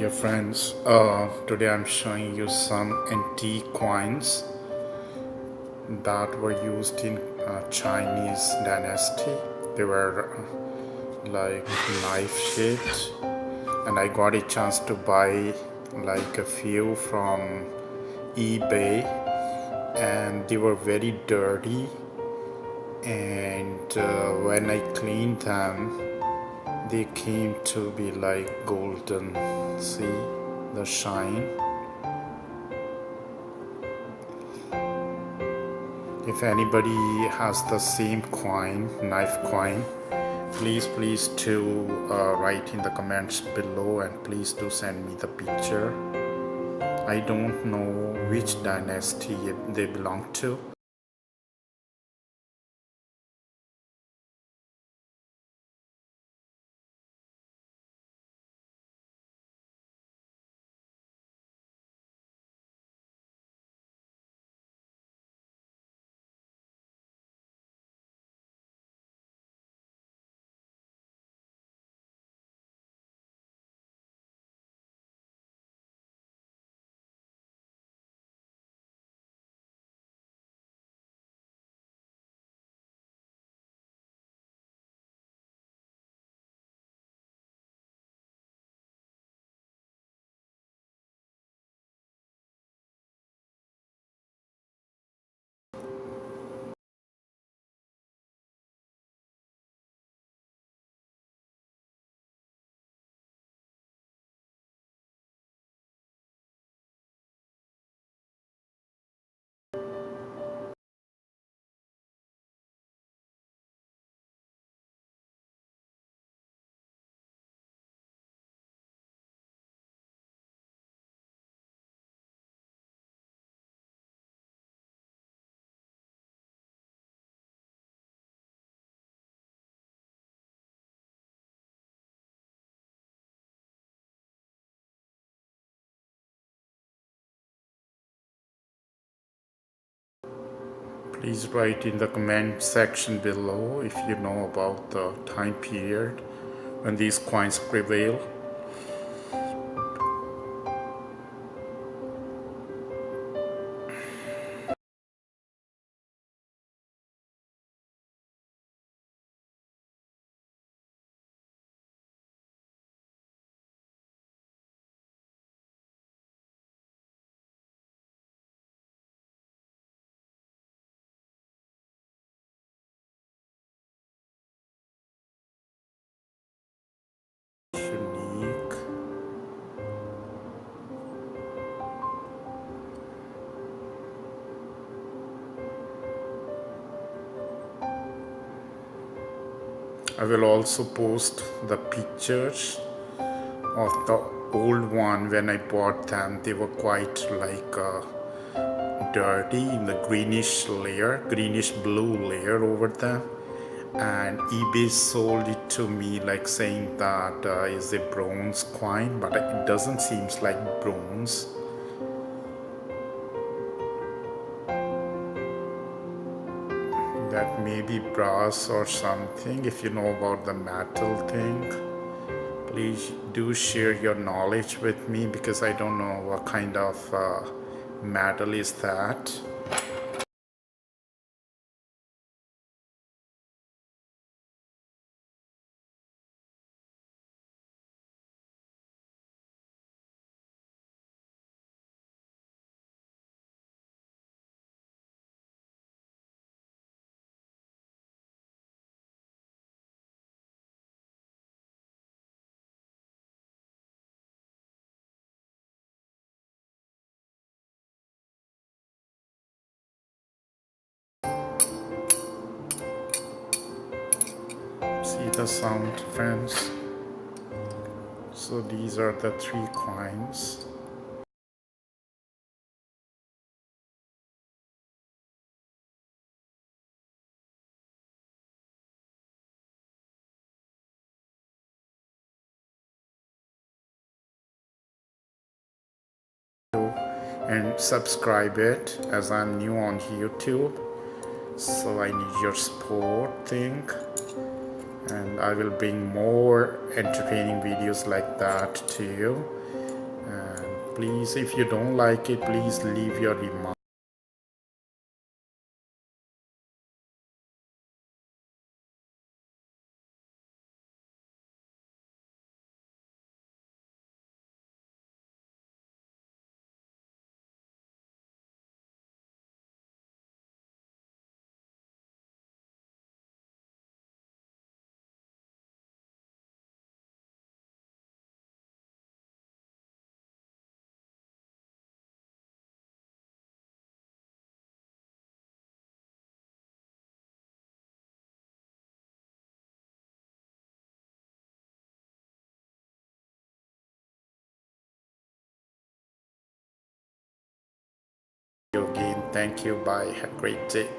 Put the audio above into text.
Dear friends, today I'm showing you some antique coins that were used in Chinese dynasty. They were like knife shaped, and I got a chance to buy like a few from eBay, and they were very dirty. And when I cleaned them, they came to be like golden. See the shine. If anybody has the same coin, knife coin, please do write in the comments below, and please do send me the picture. I don't know which dynasty they belong to. Please write in the comment section below if you know about the time period when these coins prevail. Unique. I will also post the pictures of the old one. When I bought them, they were quite like dirty, in the greenish layer, greenish blue layer over them, and eBay sold it to me like saying that is a bronze coin, but it doesn't seem like bronze. That may be brass or something. If you know about the metal thing, please do share your knowledge with me, because I don't know what kind of metal is that. See the sound, friends? So these are the 3 coins. And subscribe it, as I'm new on YouTube, so I need your support thing, and I will bring more entertaining videos like that to you. Please, if you don't like it, please leave your remarks. Again, thank you. Bye. Have a great day.